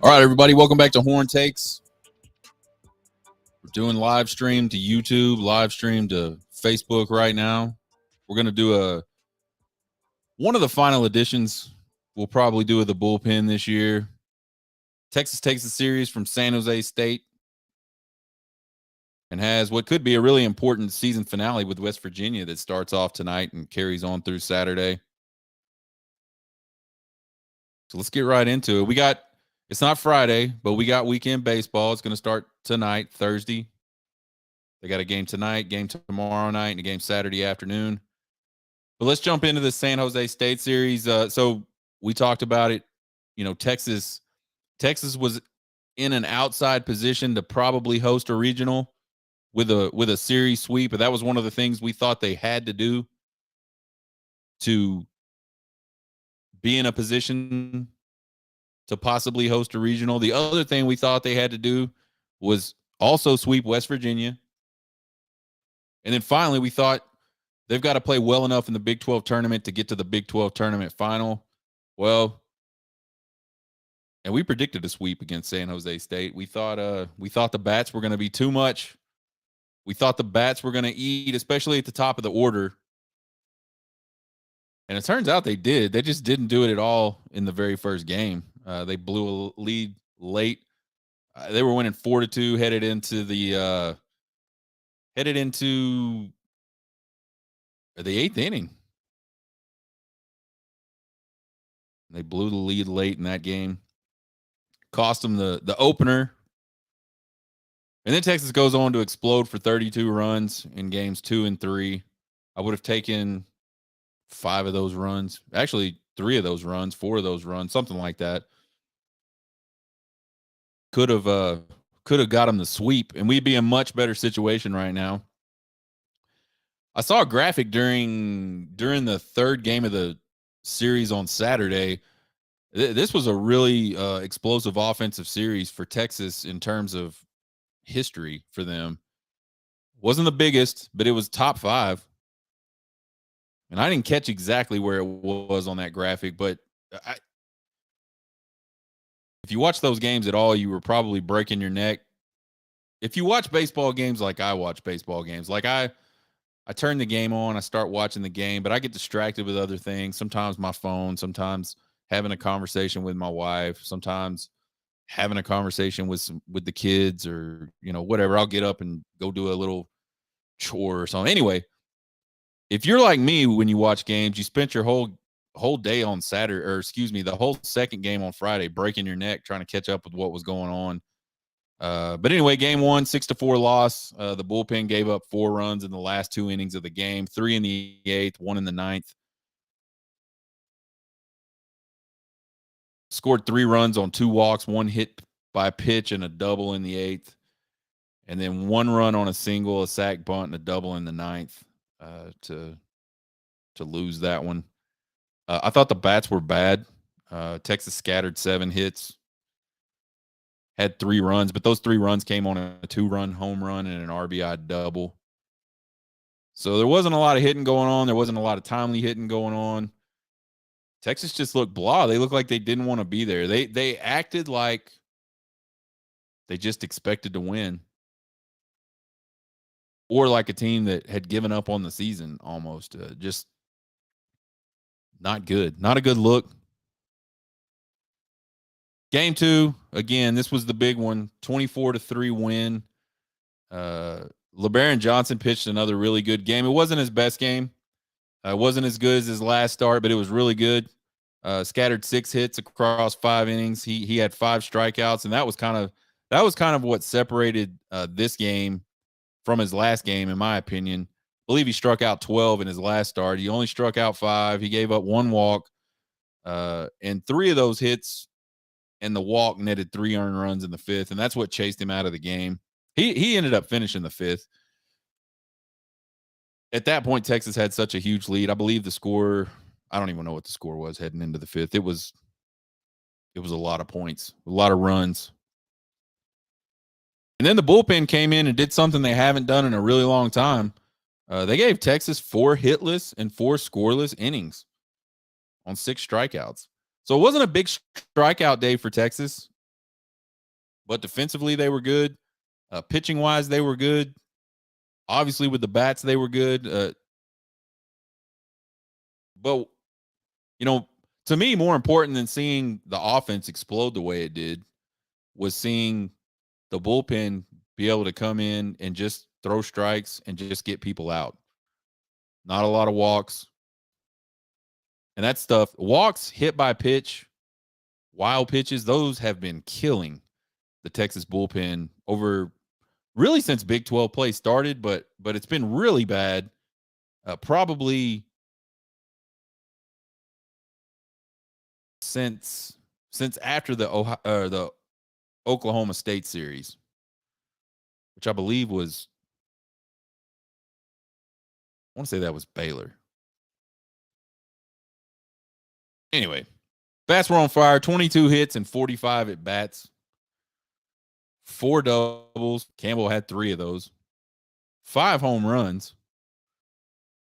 All right, everybody, welcome back to Horn Takes. We're doing live stream to YouTube, live stream to Facebook right now. We're going to do one of the final editions. We'll probably do the bullpen this year. Texas takes the series from San Jose State and has what could be a really important season finale with West Virginia that starts off tonight and carries on through Saturday. So let's get right into it. It's not Friday, but we got weekend baseball. It's going to start tonight, Thursday. They got a game tonight, game tomorrow night, and a game Saturday afternoon. But let's jump into the San Jose State series. So we talked about it. You know, Texas was in an outside position to probably host a regional with a series sweep, but that was one of the things we thought they had to do to be in a position to possibly host a regional. The other thing we thought they had to do was also sweep West Virginia. And then finally, we thought they've got to play well enough in the Big 12 tournament to get to the Big 12 tournament final. Well, and we predicted a sweep against San Jose State. We thought the bats were going to be too much. We thought the bats were going to eat, especially at the top of the order. And it turns out they did. They just didn't do it at all in the very first game. They blew a lead late. They were winning 4-2, headed into the 8th inning. They blew the lead late in that game. Cost them the opener. And then Texas goes on to explode for 32 runs in games 2 and 3. I would have taken 5 of those runs. Actually, 3 of those runs, 4 of those runs, something like that. Could have got them the sweep, and we'd be in a much better situation right now. I saw a graphic during the third game of the series on Saturday. This was a really explosive offensive series for Texas in terms of history for them. Wasn't the biggest, but it was top 5. And I didn't catch exactly where it was on that graphic, but if you watch those games at all, you were probably breaking your neck. If you watch baseball games like I watch baseball games, like I turn the game on, I start watching the game, but I get distracted with other things. Sometimes my phone, sometimes having a conversation with my wife, sometimes having a conversation with the kids or, you know, whatever. I'll get up and go do a little chore or something. Anyway, if you're like me when you watch games, you spent your whole day on Saturday, or excuse me, the whole second game on Friday breaking your neck trying to catch up with what was going on. But anyway, game 1, 6-4 loss. The bullpen gave up 4 runs in the last 2 innings of the game, 3 in the 8th, 1 in the 9th. Scored 3 runs on 2 walks, 1 hit by pitch and a double in the 8th. And then 1 run on a single, a sac bunt, and a double in the 9th to lose that one. I thought the bats were bad. Texas scattered 7 hits, had 3 runs, but those 3 runs came on a 2-run home run and an RBI double. So there wasn't a lot of hitting going on. There wasn't a lot of timely hitting going on. Texas just looked blah. They looked like they didn't want to be there. They acted like they just expected to win, or like a team that had given up on the season almost. Just not good. Not a good look. Game 2, again, this was the big one, 24-3 win. LeBaron Johnson pitched another really good game. It wasn't his best game. It wasn't as good as his last start, but it was really good. Scattered 6 hits across 5 innings. He had 5 strikeouts, and that was kind of what separated this game from his last game, in my opinion. I believe he struck out 12 in his last start. He only struck out 5. He gave up 1 walk, and 3 of those hits and the walk netted 3 earned runs in the 5th, and that's what chased him out of the game. He ended up finishing the 5th. At that point, Texas had such a huge lead. I believe the score, I don't even know what the score was heading into the 5th. It was a lot of points, a lot of runs. And then the bullpen came in and did something they haven't done in a really long time. They gave Texas 4 hitless and 4 scoreless innings on 6 strikeouts. So it wasn't a big strikeout day for Texas. but defensively they were good. Pitching wise, they were good. Obviously, with the bats, they were good. But to me, more important than seeing the offense explode the way it did was seeing the bullpen be able to come in and just throw strikes and just get people out. Not a lot of walks. And that stuff, walks, hit by pitch, wild pitches, those have been killing the Texas bullpen over really since Big 12 play started, but it's been really bad. Probably since after the Oklahoma State series, which I believe was, I want to say that was Baylor. Anyway, bats were on fire, 22 hits and 45 at bats, 4 doubles. Campbell had 3 of those, 5 home runs.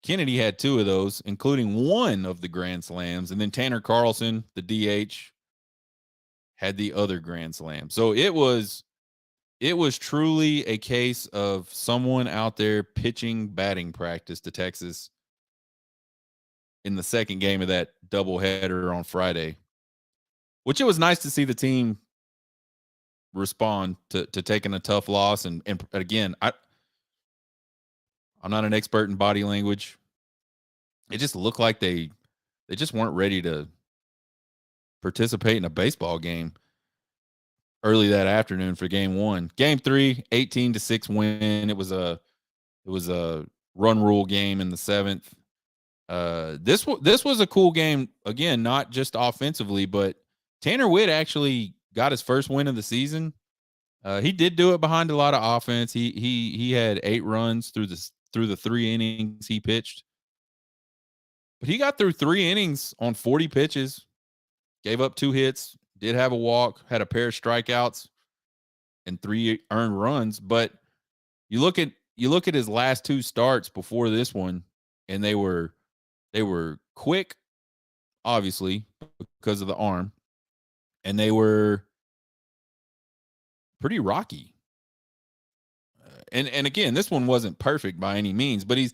Kennedy had 2 of those, including 1 of the grand slams. And then Tanner Carlson, the DH, had the other grand slam. So it was truly a case of someone out there pitching batting practice to Texas in the second game of that doubleheader on Friday, which it was nice to see the team respond to taking a tough loss. And again, I'm not an expert in body language. It just looked like they just weren't ready to participate in a baseball game early that afternoon for game 1. Game 3, 18-6 win. It was a run rule game in the 7th. This was a cool game, again, not just offensively, but Tanner Witt actually got his first win of the season. He did do it behind a lot of offense. He had 8 runs through the 3 innings he pitched. But he got through 3 innings on 40 pitches, gave up 2 hits, did have a walk, had a pair of strikeouts and 3 earned runs. But you look at his last 2 starts before this one, and they were quick, obviously, because of the arm, and they were pretty rocky. And again, this one wasn't perfect by any means, but he's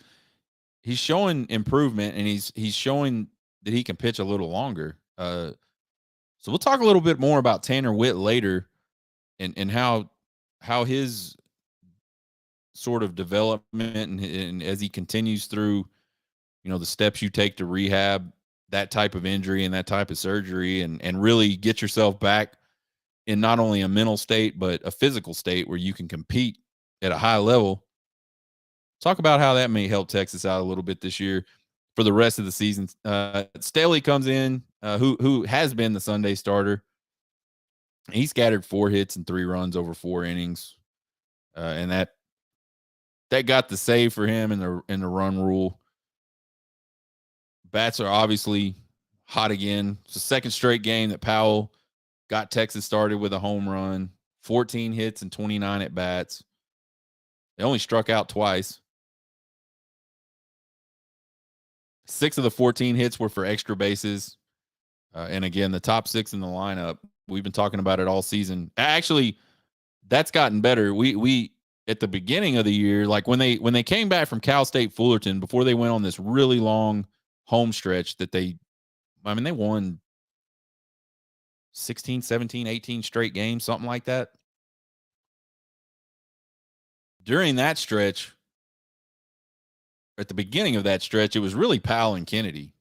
showing improvement, and he's showing that he can pitch a little longer. So we'll talk a little bit more about Tanner Witt later, and how his sort of development and as he continues through, the steps you take to rehab that type of injury and that type of surgery, and really get yourself back in not only a mental state, but a physical state where you can compete at a high level. Talk about how that may help Texas out a little bit this year for the rest of the season. Staley comes in, who has been the Sunday starter. He scattered 4 hits and 3 runs over 4 innings. And that got the save for him in the run rule. Bats are obviously hot again. It's the second straight game that Powell got Texas started with a home run, 14 hits and 29 at bats. They only struck out twice. 6 of the 14 hits were for extra bases. And again, the top 6 in the lineup, we've been talking about it all season. Actually, that's gotten better. We at the beginning of the year, like when they came back from Cal State Fullerton, before they went on this really long home stretch that they won 16, 17, 18 straight games, something like that. During that stretch, at the beginning of that stretch, it was really Powell and Kennedy.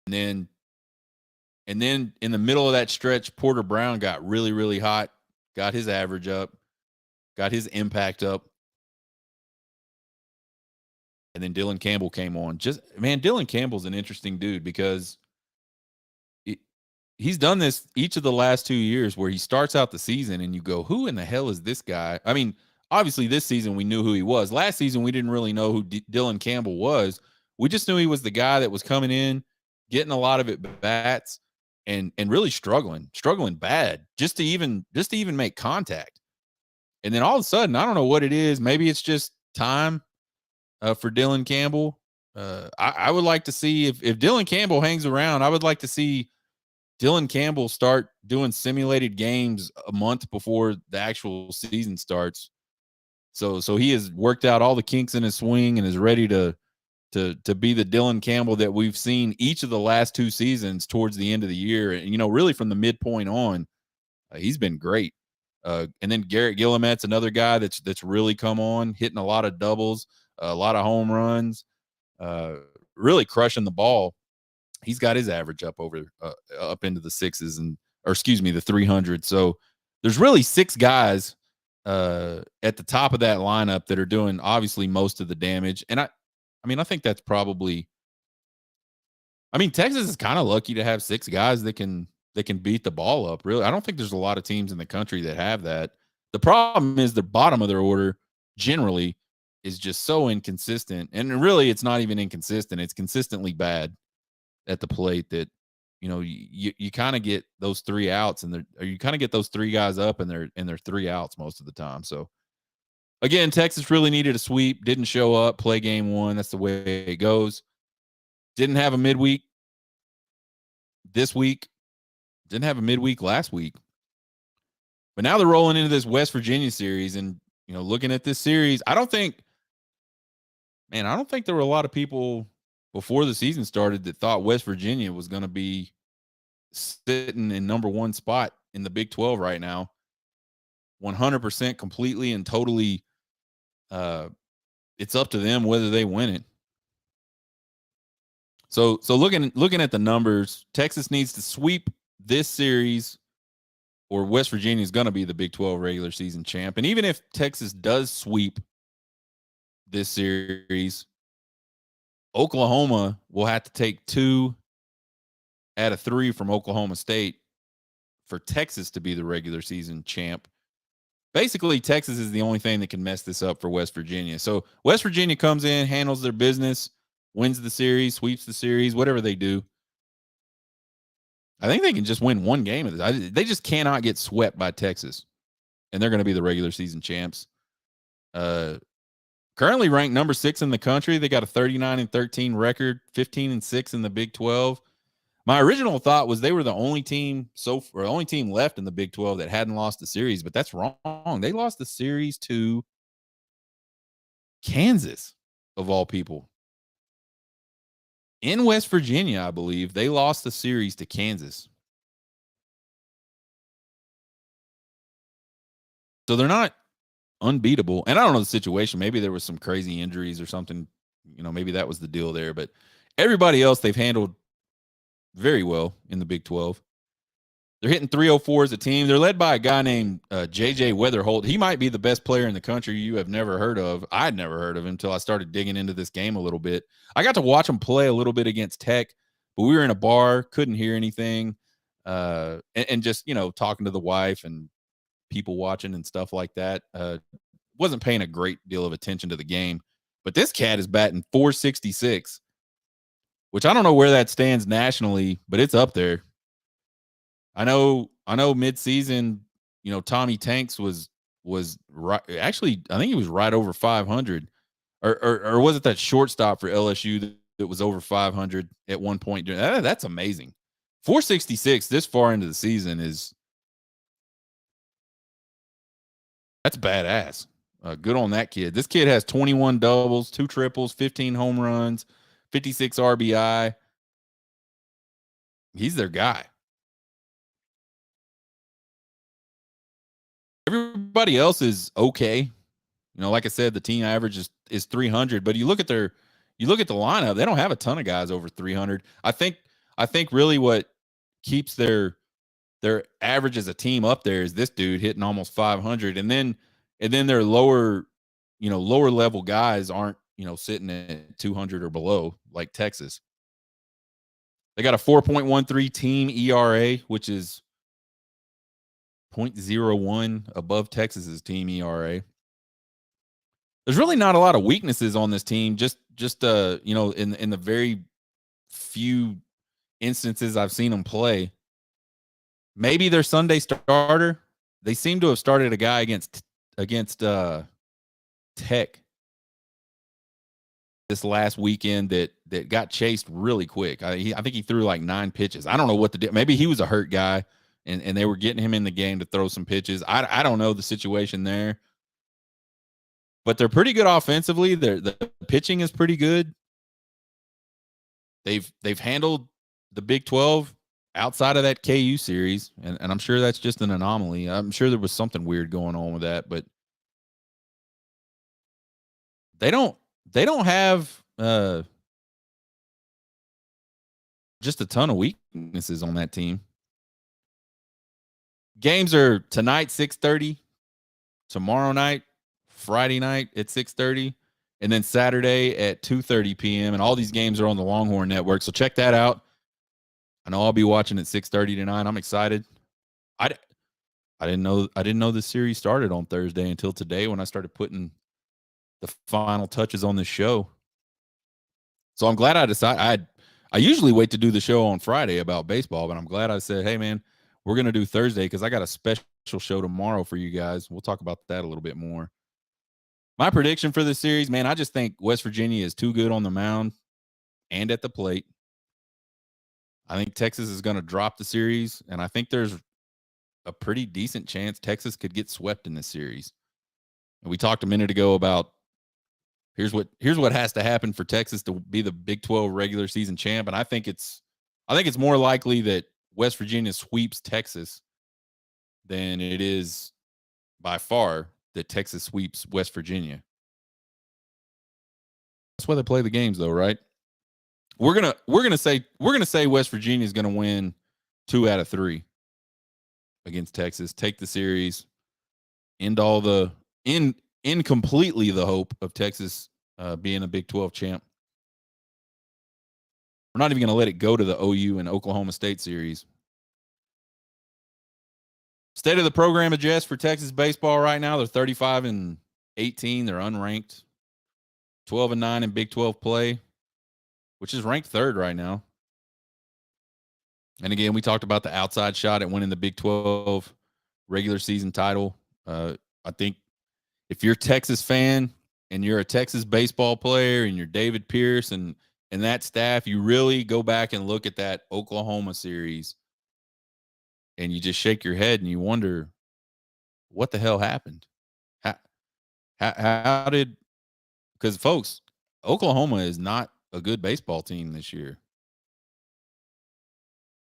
And then in the middle of that stretch, Porter Brown got really, really hot, got his average up, got his impact up. And then Dylan Campbell came on. Dylan Campbell's an interesting dude because he's done this each of the last 2 years where he starts out the season and you go, who in the hell is this guy? I mean, obviously this season we knew who he was. Last season we didn't really know who Dylan Campbell was. We just knew he was the guy that was coming in, getting a lot of at bats, and really struggling bad just to even make contact. And then all of a sudden, I don't know what it is. Maybe it's just time for Dylan Campbell. I would like to see if Dylan Campbell hangs around. I would like to see Dylan Campbell start doing simulated games a month before the actual season starts. So he has worked out all the kinks in his swing and is ready to be the Dylan Campbell that we've seen each of the last 2 seasons towards the end of the year. And, really from the midpoint on, he's been great. And then Garrett Guillemet's another guy that's really come on, hitting a lot of doubles, a lot of home runs, really crushing the ball. He's got his average up into the sixes the 300. So there's really 6 guys at the top of that lineup that are doing obviously most of the damage. And I think that's probably. Texas is kind of lucky to have 6 guys that can beat the ball up. Really, I don't think there's a lot of teams in the country that have that. The problem is the bottom of their order generally is just so inconsistent, and really, it's not even inconsistent; it's consistently bad at the plate. That you kind of get those 3 outs, or you kind of get those 3 guys up, and they're 3 outs most of the time. So again, Texas really needed a sweep. Didn't show up. Play game 1. That's the way it goes. Didn't have a midweek this week. Didn't have a midweek last week. But now they're rolling into this West Virginia series. And, looking at this series, I don't think there were a lot of people before the season started that thought West Virginia was going to be sitting in number 1 spot in the Big 12 right now. 100% completely and totally. It's up to them whether they win it. So looking at the numbers, Texas needs to sweep this series, or West Virginia is going to be the Big 12 regular season champ. And even if Texas does sweep this series, Oklahoma will have to take 2 out of 3 from Oklahoma State for Texas to be the regular season champ. Basically, Texas is the only thing that can mess this up for West Virginia. So West Virginia comes in, handles their business, wins the series, sweeps the series, whatever they do. I think they can just win 1 game of this. They just cannot get swept by Texas, and they're going to be the regular season champs. Currently ranked number 6 in the country. They got a 39-13 record, 15-6 in the Big 12. My original thought was they were the only team left in the Big 12 that hadn't lost the series, but that's wrong. They lost the series to Kansas, of all people. In West Virginia, I believe, they lost the series to Kansas. So they're not unbeatable. And I don't know the situation. Maybe there was some crazy injuries or something. Maybe that was the deal there. But everybody else they've handled very well in the Big 12. They're hitting 304 as a team. They're led by a guy named J.J. Weatherholt. He might be the best player in the country you have never heard of. I'd never heard of him until I started digging into this game a little bit. I got to watch him play a little bit against Tech, but we were in a bar, couldn't hear anything, and just, talking to the wife and people watching and stuff like that. Wasn't paying a great deal of attention to the game. But this cat is batting .466, which I don't know where that stands nationally, but it's up there. I know mid-season, Tommy Tanks was right. Actually, I think he was right over 500, or was it that shortstop for LSU that was over 500 at one point? That's amazing. 466 this far into the season that's badass. Good on that kid. This kid has 21 doubles, 2 triples, 15 home runs, 56 RBI. He's their guy. Everybody else is okay. Like I said, the team average is 300, but you look at the lineup, they don't have a ton of guys over 300. I think really what keeps their average as a team up there is this dude hitting almost 500, and then their lower level guys aren't, sitting at 200 or below like Texas. They got a 4.13 team ERA, which is 0.01 above Texas's team ERA. There's really not a lot of weaknesses on this team. Just in the very few instances I've seen them play. Maybe their Sunday starter. They seem to have started a guy against Tech. this last weekend that got chased really quick. I think he threw like 9 pitches. I don't know what to do. Maybe he was a hurt guy, and they were getting him in the game to throw some pitches. I don't know the situation there, but they're pretty good offensively. The pitching is pretty good. They've handled the Big 12 outside of that KU series, and I'm sure that's just an anomaly. I'm sure there was something weird going on with that, but they don't have just a ton of weaknesses on that team. Games are tonight 6:30, tomorrow night, Friday night at 6:30, and then Saturday at 2:30 p.m. And all these games are on the Longhorn Network, so check that out. I know I'll be watching at 6:30 tonight. I'm excited. I didn't know the series started on Thursday until today when I started putting the final touches on this show. So I'm glad I decided. I usually wait to do the show on Friday about baseball, but I'm glad I said, hey man, we're gonna do Thursday because I got a special show tomorrow for you guys. We'll talk about that a little bit more. My prediction for this series, man, I just think West Virginia is too good on the mound and at the plate. I think Texas is going to drop the series, and I think there's a pretty decent chance Texas could get swept in this series. And we talked a minute ago about here's what has to happen for Texas to be the Big 12 regular season champ, and I think it's more likely that West Virginia sweeps Texas than it is by far that Texas sweeps West Virginia. That's why they play the games, though, right? We're gonna say West Virginia is gonna win 2 out of 3 against Texas, take the series, end completely the hope of Texas being a Big 12 champ. We're not even gonna let it go to the OU and Oklahoma State series. State of the program adjust for Texas baseball right now. They're 35-18. They're unranked. 12-9 in Big 12 play, which is ranked 3rd right now. And again, we talked about the outside shot at winning the Big 12 regular season title. I think if you're a Texas fan and you're a Texas baseball player and you're David Pierce and that staff, you really go back and look at that Oklahoma series and you just shake your head and you wonder what the hell happened. How did, because folks, Oklahoma is not a good baseball team this year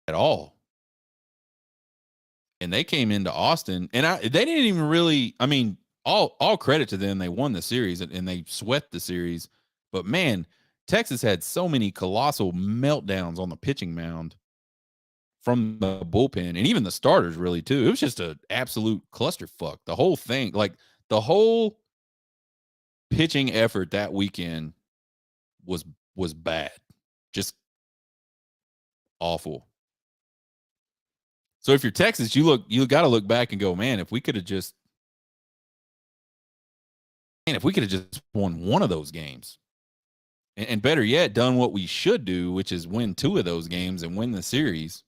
at all. And they came into Austin and they didn't even really, I mean, all credit to them. They won the series and they swept the series. But man, Texas had so many colossal meltdowns on the pitching mound from the bullpen and even the starters really too. It was just an absolute clusterfuck. The whole thing, like the whole pitching effort that weekend was bad. Just awful. So if you're Texas, you got to look back and go, man, if we could have just won one of those games, and better yet, done what we should do, which is win 2 of those games and win the series,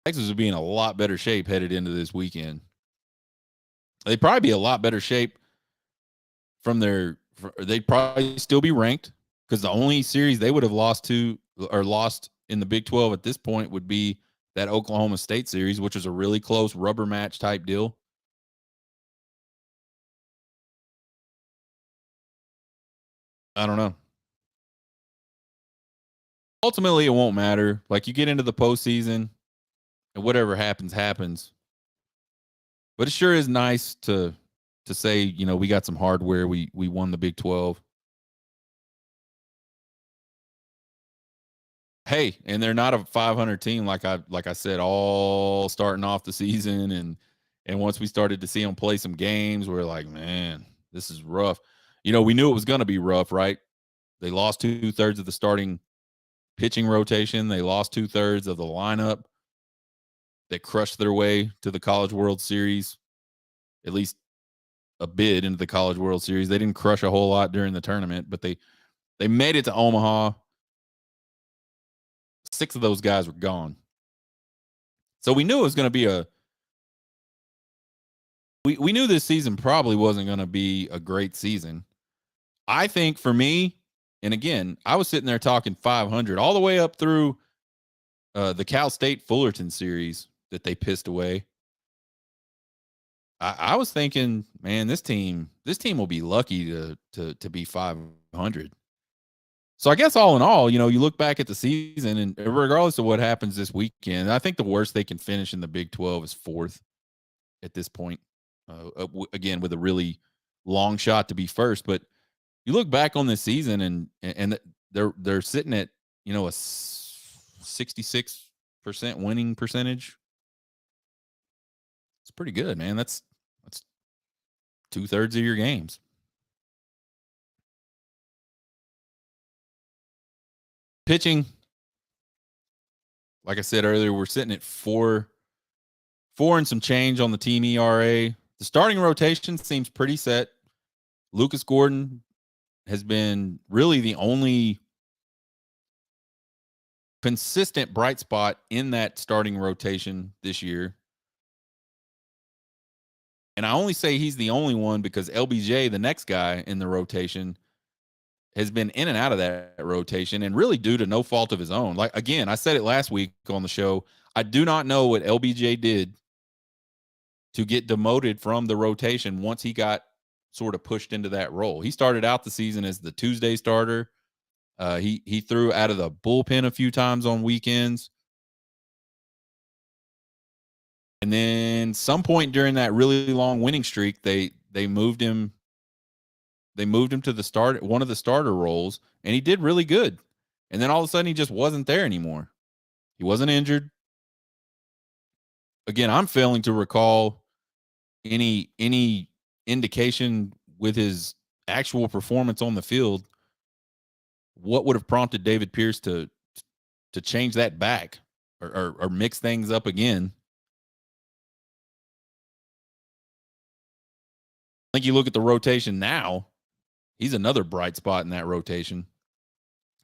Texas would be in a lot better shape headed into this weekend. They'd probably be a lot better shape they'd probably still be ranked because the only series they would have lost in the Big 12 at this point would be that Oklahoma State series, which was a really close rubber match type deal. I don't know. Ultimately, it won't matter. Like you get into the postseason and whatever happens, happens. But it sure is nice to say, you know, we got some hardware. We won the Big 12. Hey, and they're not a 500 team like I said, all starting off the season, and once we started to see them play some games, we're like, man, this is rough. You know, we knew it was going to be rough, right? They lost 2/3 of the starting pitching rotation. They lost 2/3 of the lineup. They crushed their way to the College World Series, at least a bid into the College World Series. They didn't crush a whole lot during the tournament, but they made it to Omaha. 6 of those guys were gone. So we knew it was going to be a we knew this season probably wasn't going to be a great season. I think for me, and again, I was sitting there talking 500 all the way up through the Cal State Fullerton series that they pissed away. I was thinking, man, this team will be lucky to be 500. So I guess all in all, you look back at the season, and regardless of what happens this weekend, I think the worst they can finish in the Big 12 is fourth at this point. Again, with a really long shot to be first, but you look back on this season, and they're sitting at a 66% winning percentage. It's pretty good, man. That's 2/3 of your games. Pitching, like I said earlier, we're sitting at four and some change on the team ERA. The starting rotation seems pretty set. Lucas Gordon has been really the only consistent bright spot in that starting rotation this year. And I only say he's the only one because LBJ, the next guy in the rotation, has been in and out of that rotation, and really due to no fault of his own. Like, again, I said it last week on the show. I do not know what LBJ did to get demoted from the rotation once he got sort of pushed into that role. He started out the season as the Tuesday starter. He threw out of the bullpen a few times on weekends. And then some point during that really long winning streak, they moved him. They moved him to one of the starter roles, and he did really good. And then all of a sudden, he just wasn't there anymore. He wasn't injured. Again, I'm failing to recall any indication with his actual performance on the field what would have prompted David Pierce to change that back or mix things up again. I think you look at the rotation now, he's another bright spot in that rotation.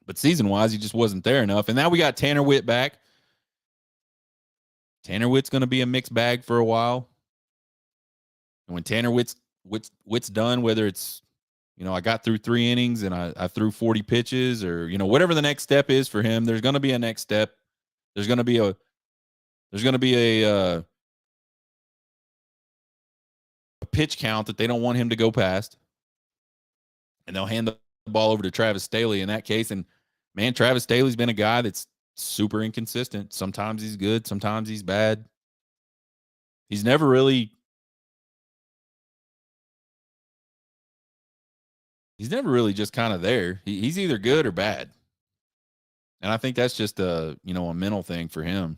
But season-wise, he just wasn't there enough. And now we got Tanner Witt back. Tanner Witt's going to be a mixed bag for a while. And when Tanner Witt's done, whether it's, I got through 3 innings and I threw 40 pitches, or, whatever the next step is for him, there's going to be a next step. There's going to be a pitch count that they don't want him to go past. And they'll hand the ball over to Travis Staley in that case. And, man, Travis Staley's been a guy that's super inconsistent. Sometimes he's good. Sometimes he's bad. He's never really just kind of there. He's either good or bad. And I think that's just a mental thing for him.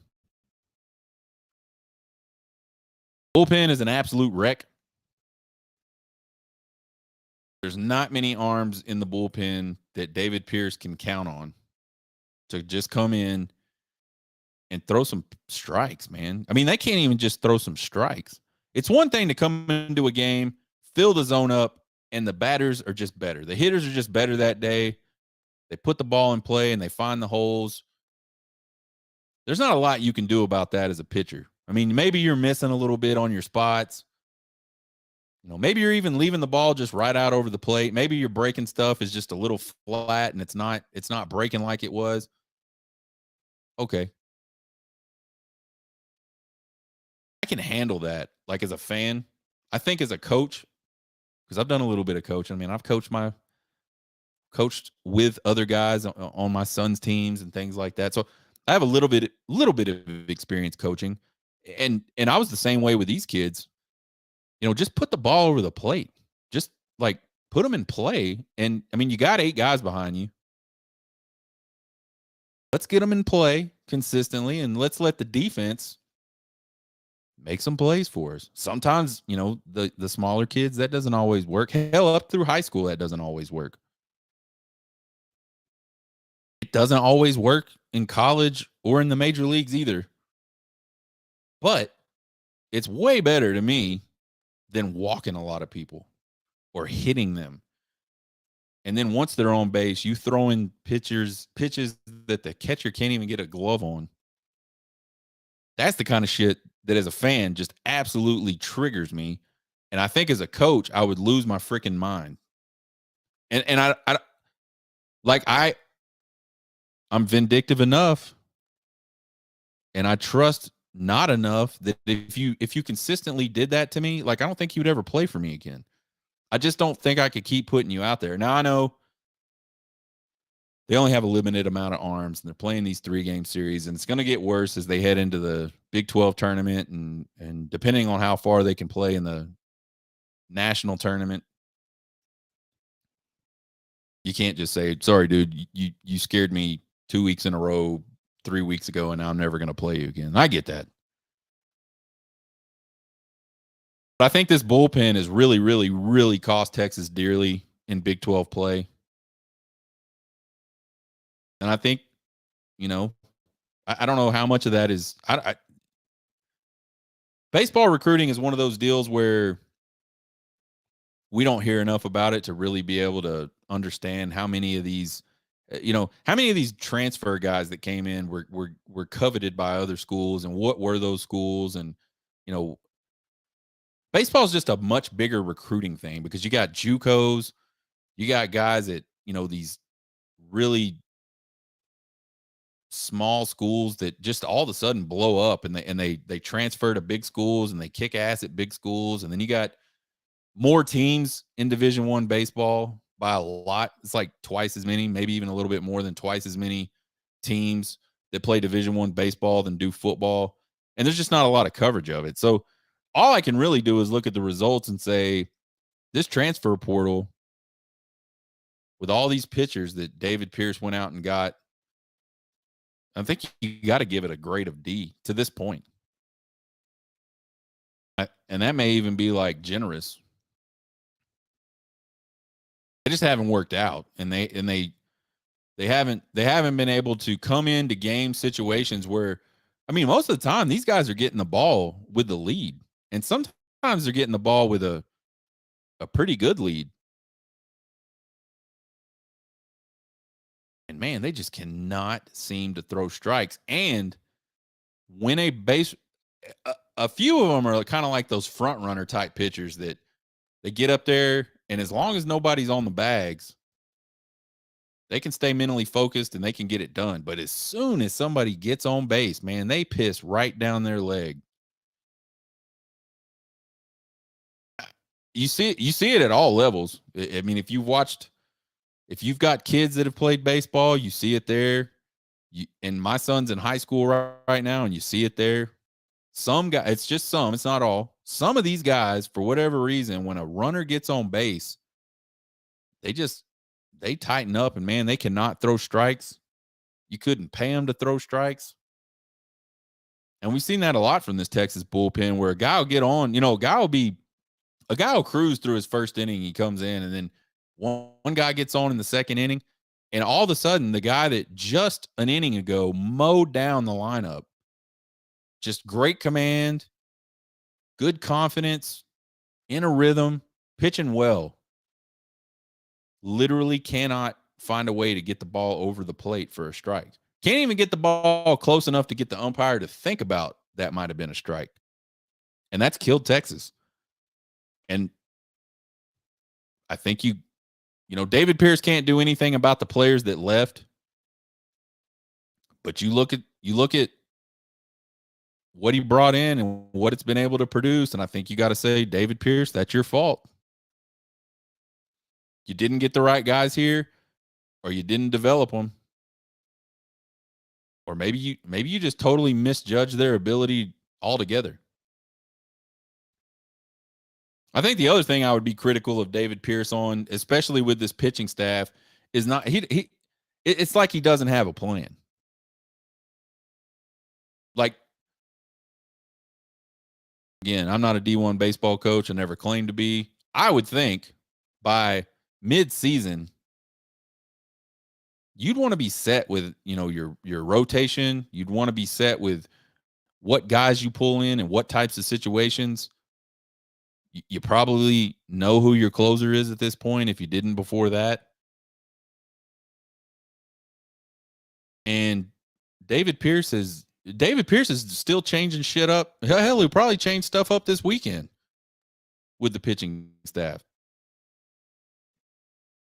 Bullpen is an absolute wreck. There's not many arms in the bullpen that David Pierce can count on to just come in and throw some strikes, man. I mean, they can't even just throw some strikes. It's one thing to come into a game, fill the zone up, and the batters are just better. The hitters are just better that day. They put the ball in play and they find the holes. There's not a lot you can do about that as a pitcher. I mean, maybe you're missing a little bit on your spots. Maybe you're even leaving the ball just right out over the plate. Maybe your breaking stuff is just a little flat and it's not breaking like it was. Okay. I can handle that. Like, as a fan, I think as a coach, because I've done a little bit of coaching. I mean, I've coached with other guys on my son's teams and things like that. So I have a little bit of experience coaching, and I was the same way with these kids. Just put the ball over the plate. Just like put them in play. And I mean, you got 8 guys behind you. Let's get them in play consistently, and let's let the defense make some plays for us. Sometimes, the smaller kids, that doesn't always work. Hell, up through high school, that doesn't always work. It doesn't always work in college or in the major leagues either. But it's way better to me than walking a lot of people or hitting them. And then once they're on base, you throw in pitches that the catcher can't even get a glove on. That's the kind of shit that, as a fan, just absolutely triggers me. And I think as a coach, I would lose my freaking mind. And I like I'm vindictive enough, and I trust not enough that if you consistently did that to me, like I don't think you would ever play for me again. I just don't think I could keep putting you out there. Now I know they only have a limited amount of arms, and they're playing these 3-game series, and it's going to get worse as they head into the Big 12 tournament, and depending on how far they can play in the national tournament, you can't just say, "Sorry, dude, you scared me 2 weeks in a row, 3 weeks ago, and now I'm never going to play you again." I get that. But I think this bullpen has really, really, really cost Texas dearly in Big 12 play. And I think, you know, I don't know how much of that is. Baseball recruiting is one of those deals where we don't hear enough about it to really be able to understand how many of these, how many of these transfer guys that came in were coveted by other schools, and what were those schools, and you know, baseball is just a much bigger recruiting thing because you got JUCOs, you got guys at these really small schools that just all of a sudden blow up, and they transfer to big schools and they kick ass at big schools, and then you got more teams in Division I baseball by a lot. It's like twice as many, maybe even a little bit more than twice as many teams that play Division I baseball than do football. And there's just not a lot of coverage of it. So all I can really do is look at the results and say, this transfer portal with all these pitchers that David Pierce went out and got, I think you got to give it a grade of D to this point. And that may even be like generous. They just haven't worked out, and they haven't been able to come into game situations where, I mean, most of the time these guys are getting the ball with the lead, and sometimes they're getting the ball with a pretty good lead. And man, they just cannot seem to throw strikes. And when a few of them are kind of like those front runner type pitchers that they get up there, and as long as nobody's on the bags, they can stay mentally focused and they can get it done. But as soon as somebody gets on base, man, they piss right down their leg. You see it at all levels. I mean, if you've got kids that have played baseball, you see it there. And my son's in high school right now, and you see it there. Some guys, it's just some, it's not all. Some of these guys, for whatever reason, when a runner gets on base, they tighten up, and man, they cannot throw strikes. You couldn't pay them to throw strikes. And we've seen that a lot from this Texas bullpen, where a guy will get on, a guy will cruise through his first inning. He comes in, and then one guy gets on in the second inning, and all of a sudden, the guy that just an inning ago mowed down the lineup, just great command, good confidence, in a rhythm, pitching well, literally cannot find a way to get the ball over the plate for a strike. Can't even get the ball close enough to get the umpire to think about that might have been a strike. And that's killed Texas. And I think David Pierce can't do anything about the players that left. But you look at what he brought in and what it's been able to produce, and I think you got to say, David Pierce, that's your fault. You didn't get the right guys here, or you didn't develop them. Or maybe you just totally misjudged their ability altogether. I think the other thing I would be critical of David Pierce on, especially with this pitching staff, is not it's like he doesn't have a plan. Like, again, I'm not a D1 baseball coach. I never claimed to be. I would think by mid-season, you'd want to be set with, your rotation. You'd want to be set with what guys you pull in and what types of situations. You probably know who your closer is at this point if you didn't before that. And David Pierce is still changing shit up. Hell, he'll probably change stuff up this weekend. with the pitching staff.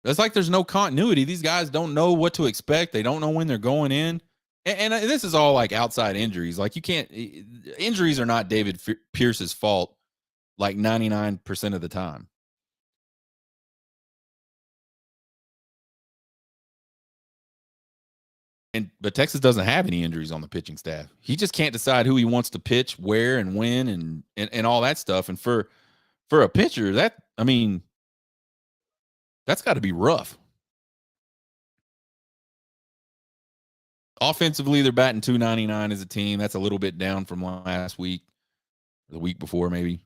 It's like there's no continuity. These guys don't know what to expect. They don't know when they're going in. And this is all like outside injuries. Like you can't, injuries are not David Pierce's fault like 99% of the time. But Texas doesn't have any injuries on the pitching staff. He just can't decide who he wants to pitch, where and when and all that stuff. And for a pitcher, that's got to be rough. Offensively, they're batting .299 as a team. That's a little bit down from last week, the week before maybe.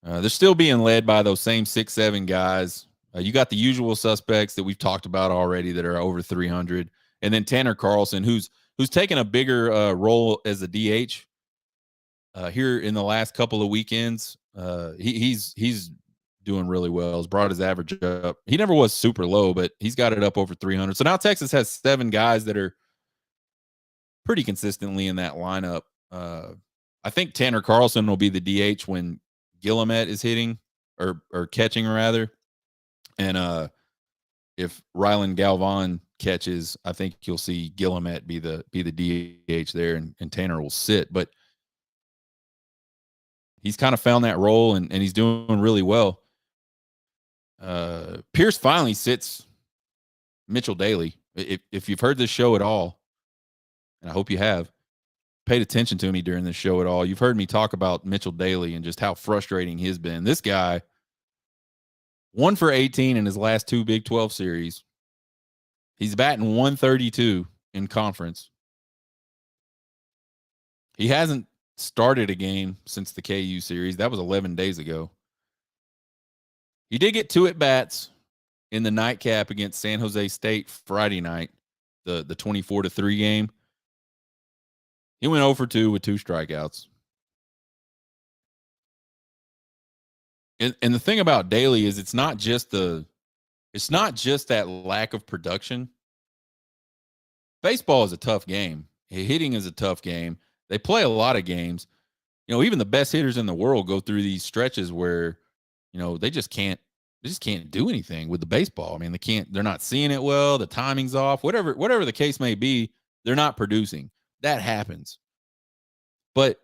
They're still being led by those same 6-7 guys. You got the usual suspects that we've talked about already that are over 300, and then Tanner Carlson, who's taken a bigger role as a DH here in the last couple of weekends. He's doing really well. He's brought his average up. He never was super low, but he's got it up over 300. So now Texas has 7 guys that are pretty consistently in that lineup. I think Tanner Carlson will be the DH when Guillemette is hitting or catching rather. And if Rylan Galvan catches, I think you'll see Guillemette be the DH there, and Tanner will sit. But he's kind of found that role, and he's doing really well. Pierce finally sits Mitchell Daly. If you've heard this show at all, and I hope you have, paid attention to me during this show at all, you've heard me talk about Mitchell Daly and just how frustrating he's been. This guy, 1 for 18 in his last 2 Big 12 series. He's batting .132 in conference. He hasn't started a game since the KU series. That was 11 days ago. He did get 2 at-bats in the nightcap against San Jose State Friday night, the 24-3 game. He went 0 for 2 with 2 strikeouts. And the thing about Daly is it's not just that lack of production. Baseball is a tough game. Hitting is a tough game. They play a lot of games. Even the best hitters in the world go through these stretches where, they just can't do anything with the baseball. They're not seeing it well. The timing's off, whatever the case may be, they're not producing. That happens. But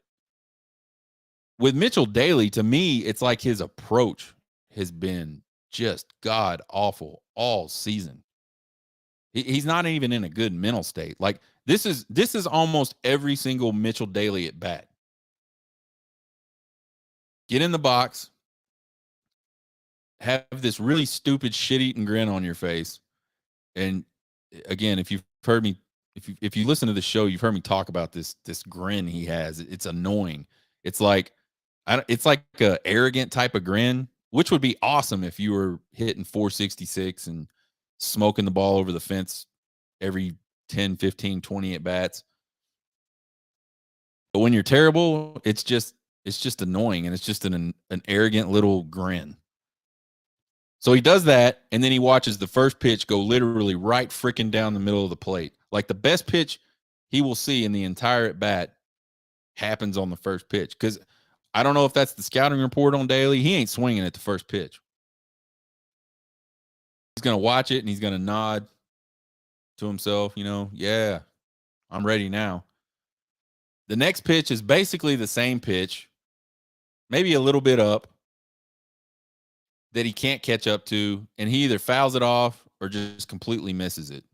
with Mitchell Daly, to me, it's like his approach has been just god awful all season. He's not even in a good mental state. Like this is almost every single Mitchell Daly at bat. Get in the box, have this really stupid shit-eating grin on your face. And again, if you've heard me, if you listen to the show, you've heard me talk about this grin he has. It's annoying. It's like a arrogant type of grin, which would be awesome if you were hitting 466 and smoking the ball over the fence every 10, 15, 20 at bats. But when you're terrible, it's just annoying, and it's just an arrogant little grin. So he does that, and then he watches the first pitch go literally right freaking down the middle of the plate. Like the best pitch he will see in the entire at bat happens on the first pitch. Because I don't know if that's the scouting report on Daly. He ain't swinging at the first pitch. He's going to watch it, and he's going to nod to himself, yeah, I'm ready now. The next pitch is basically the same pitch, maybe a little bit up, that he can't catch up to, and he either fouls it off or just completely misses it.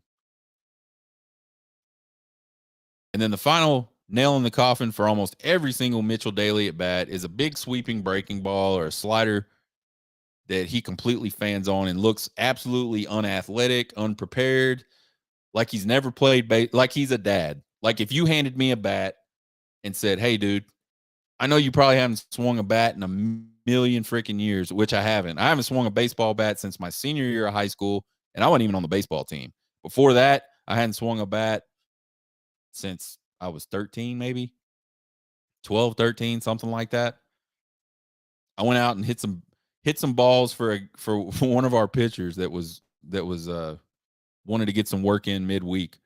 And then the final nail in the coffin for almost every single Mitchell Daly at bat is a big sweeping breaking ball or a slider that he completely fans on and looks absolutely unathletic, unprepared, like he's never played like he's a dad. Like if you handed me a bat and said, "Hey, dude, I know you probably haven't swung a bat in a million freaking years," which I haven't. I haven't swung a baseball bat since my senior year of high school, and I wasn't even on the baseball team. Before that, I hadn't swung a bat since I was 13, maybe 12, 13, something like that. I went out and hit some balls for one of our pitchers that was wanted to get some work in midweek.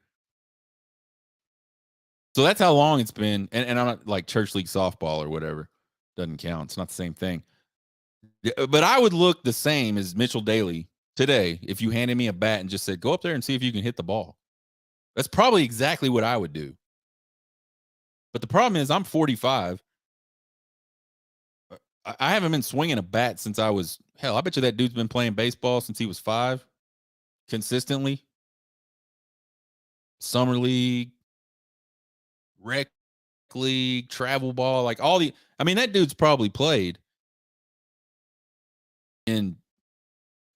So that's how long it's been. And I'm not like church league softball or whatever. Doesn't count. It's not the same thing. But I would look the same as Mitchell Daly today if you handed me a bat and just said, go up there and see if you can hit the ball. That's probably exactly what I would do. But the problem is I'm 45. I haven't been swinging a bat since I was, hell, I bet you that dude's been playing baseball since he was 5 consistently. Summer league, rec league, travel ball, like all the, I mean, that dude's probably played in,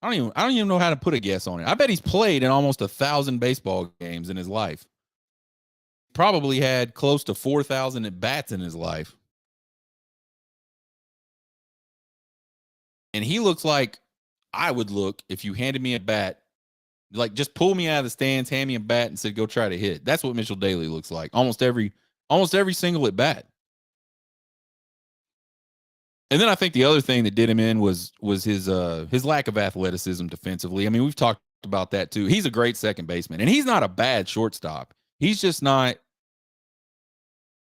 I don't even know how to put a guess on it. I bet he's played in almost 1,000 baseball games in his life. Probably had close to 4,000 at bats in his life. And he looks like I would look if you handed me a bat, like just pull me out of the stands, hand me a bat, and said, "Go try to hit." That's what Mitchell Daly looks like almost every single at bat. And then I think the other thing that did him in was his lack of athleticism defensively. I mean, we've talked about that too. He's a great second baseman, and he's not a bad shortstop. He's just not.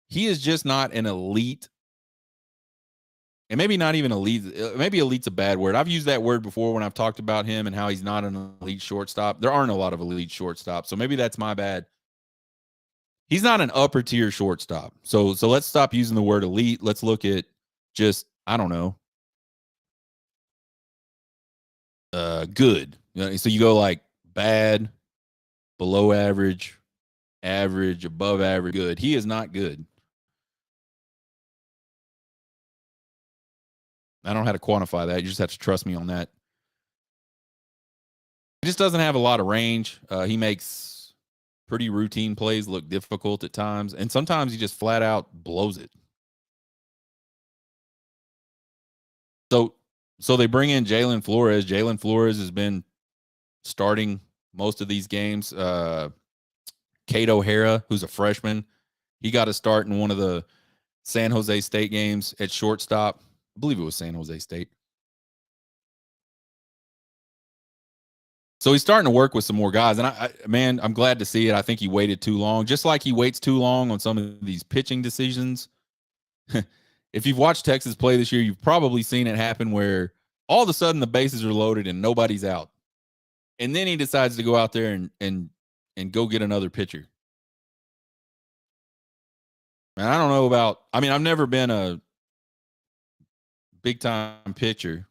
He is just not an elite, and maybe not even elite. Maybe elite's a bad word. I've used that word before when I've talked about him and how he's not an elite shortstop. There aren't a lot of elite shortstops, so maybe that's my bad. He's not an upper tier shortstop. So let's stop using the word elite. Let's look at just, I don't know, good. So you go like bad, below average, average, above average, good. He is not good. I don't know how to quantify that. You just have to trust me on that. He just doesn't have a lot of range. He makes pretty routine plays look difficult at times, and sometimes he just flat out blows it. So they bring in Jalin Flores. Jalin Flores has been starting most of these games. Kate O'Hara, who's a freshman, he got a start in one of the San Jose State games at shortstop. I believe it was San Jose State. So he's starting to work with some more guys, and man, I'm glad to see it. I think he waited too long, just like he waits too long on some of these pitching decisions. If you've watched Texas play this year, you've probably seen it happen where all of a sudden the bases are loaded and nobody's out, and then he decides to go out there and go get another pitcher. And I don't know about. I mean, I've never been a big time pitcher,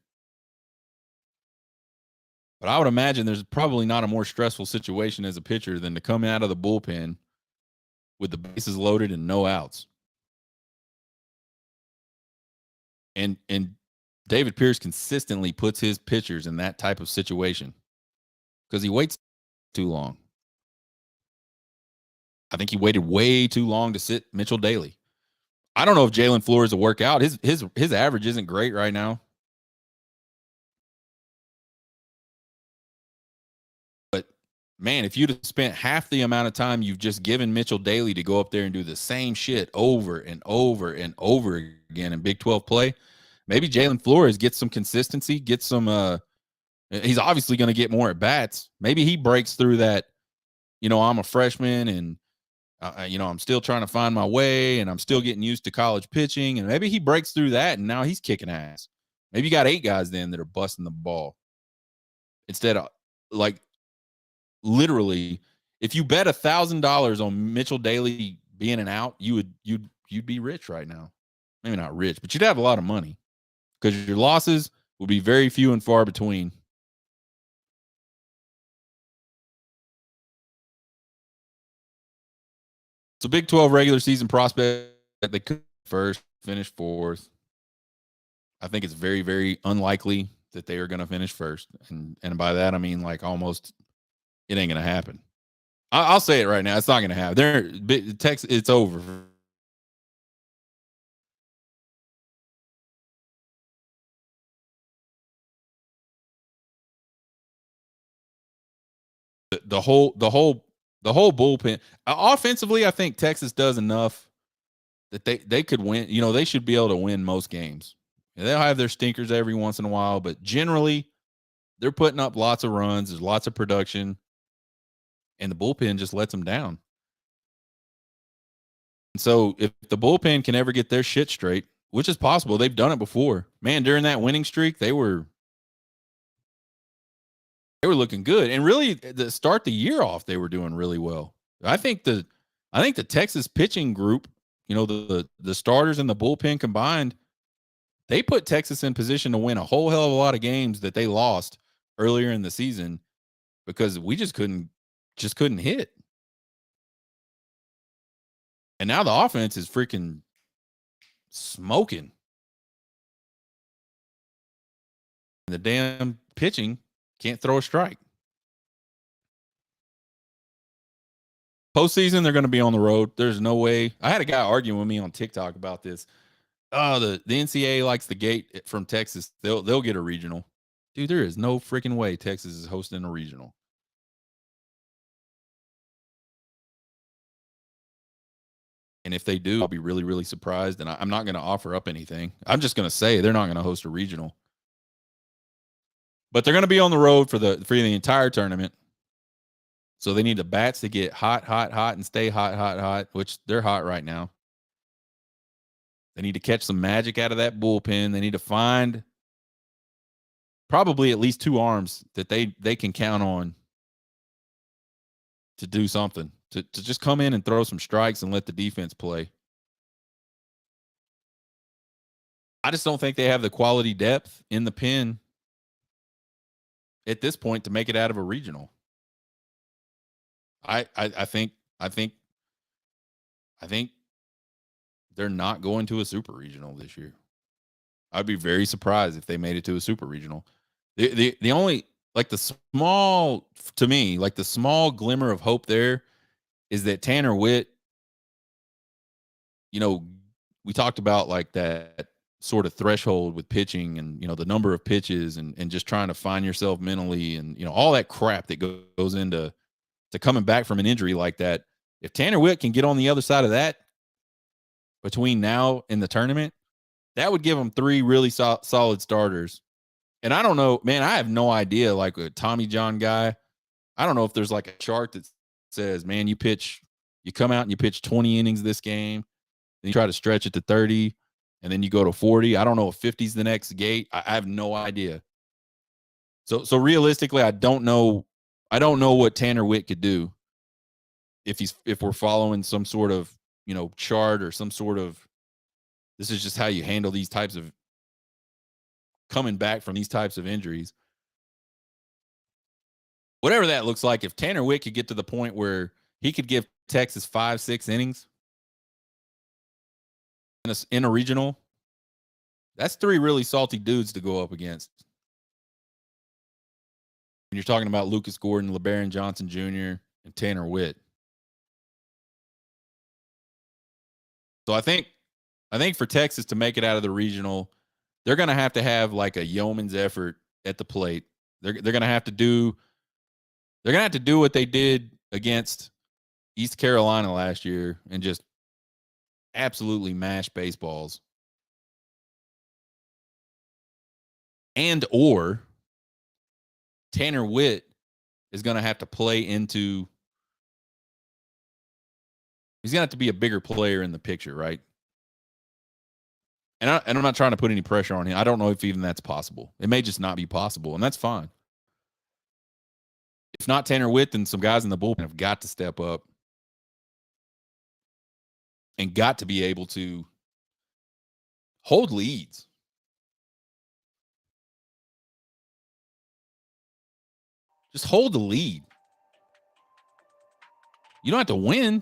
but I would imagine there's probably not a more stressful situation as a pitcher than to come out of the bullpen with the bases loaded and no outs. And David Pierce consistently puts his pitchers in that type of situation because he waits too long. I think he waited way too long to sit Mitchell Daly. I don't know if Jalin Flores will work out. His average isn't great right now. But man, if you'd have spent half the amount of time you've just given Mitchell Daly to go up there and do the same shit over and over and over again in Big 12 play, maybe Jalin Flores gets some consistency, gets some he's obviously going to get more at bats. Maybe he breaks through that, I'm a freshman and I'm still trying to find my way and I'm still getting used to college pitching. And maybe he breaks through that and now he's kicking ass. Maybe you got 8 guys then that are busting the ball. Instead of like literally, if you bet $1,000 on Mitchell Daly being an out, you'd be rich right now. Maybe not rich, but you'd have a lot of money because your losses will be very few and far between. It's a Big 12 regular season prospect that they could first finish 4th. I think it's very, very unlikely that they are going to finish first. And by that, I mean, like almost it ain't going to happen. I'll say it right now. It's not going to happen. It's over. The whole bullpen offensively, I think Texas does enough that they could win. They should be able to win most games. They'll have their stinkers every once in a while, but generally they're putting up lots of runs. There's lots of production, and the bullpen just lets them down. And so if the bullpen can ever get their shit straight, which is possible. They've done it before. Man, during that winning streak, they were looking good. And really, to start the year off, they were doing really well. I think the Texas pitching group, the starters and the bullpen combined, they put Texas in position to win a whole hell of a lot of games that they lost earlier in the season because we just couldn't hit. And now the offense is freaking smoking. And the damn pitching can't throw a strike. Postseason, they're going to be on the road. There's no way. I had a guy arguing with me on TikTok about this. Oh, the NCAA likes the gate from Texas. They'll get a regional. Dude, there is no freaking way Texas is hosting a regional. And if they do, I'll be really, really surprised. And I'm not going to offer up anything. I'm just going to say they're not going to host a regional. But they're going to be on the road for the entire tournament. So they need the bats to get hot, and stay hot, which they're hot right now. They need to catch some magic out of that bullpen. They need to find probably at least 2 arms that they can count on to do something, to just come in and throw some strikes and let the defense play. I just don't think they have the quality depth in the pen at this point to make it out of a regional. I think they're not going to a super regional this year. I'd be very surprised if they made it to a super regional. The only, like, the small, to me, like, the small glimmer of hope there is that Tanner Witt, we talked about like that sort of threshold with pitching and, the number of pitches and just trying to find yourself mentally and, all that crap that goes into coming back from an injury like that. If Tanner Witt can get on the other side of that between now and the tournament, that would give them 3 really solid starters. And I don't know, man, I have no idea, like a Tommy John guy. I don't know if there's like a chart that says, man, you come out and you pitch 20 innings this game, then you try to stretch it to 30, and then you go to 40. I don't know if 50 is the next gate. I have no idea. So realistically, I don't know what Tanner Witt could do if we're following some sort of, chart or some sort of, this is just how you handle these types of coming back from these types of injuries. Whatever that looks like, if Tanner Witt could get to the point where he could give Texas 5-6 innings in a regional, that's 3 really salty dudes to go up against. When you're talking about Lucas Gordon, LeBaron Johnson Jr., and Tanner Witt. So I think for Texas to make it out of the regional, they're going to have like a yeoman's effort at the plate. They're going to have to do what they did against East Carolina last year and just absolutely mash baseballs. And or Tanner Witt is going to have to play into, he's going to have to be a bigger player in the picture, right? And I'm not trying to put any pressure on him. I don't know if even that's possible. It may just not be possible, and that's fine. If not Tanner Witt, then some guys in the bullpen have got to step up and got to be able to hold leads. Just hold the lead. You don't have to win.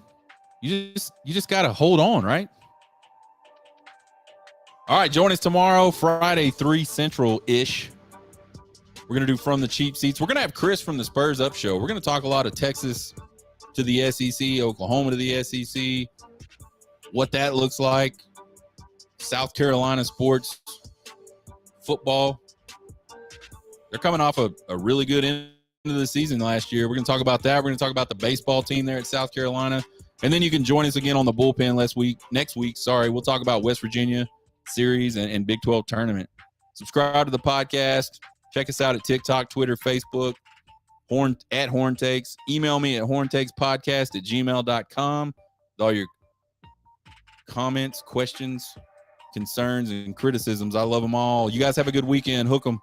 You just got to hold on, right? All right, join us tomorrow, Friday, 3 Central-ish. We're going to do From the Cheap Seats. We're going to have Chris from the Spurs Up Show. We're going to talk a lot of Texas to the SEC, Oklahoma to the SEC, what that looks like, South Carolina sports, football. They're coming off a really good end of the season last year. We're going to talk about that. We're going to talk about the baseball team there at South Carolina. And then you can join us again on the bullpen next week. We'll talk about West Virginia series and Big 12 tournament. Subscribe to the podcast. Check us out at TikTok, Twitter, Facebook, at Horn Takes. Email me at horntakespodcast@gmail.com with all your comments, questions, concerns and criticisms. I love them all. You guys have a good weekend. Hook 'em.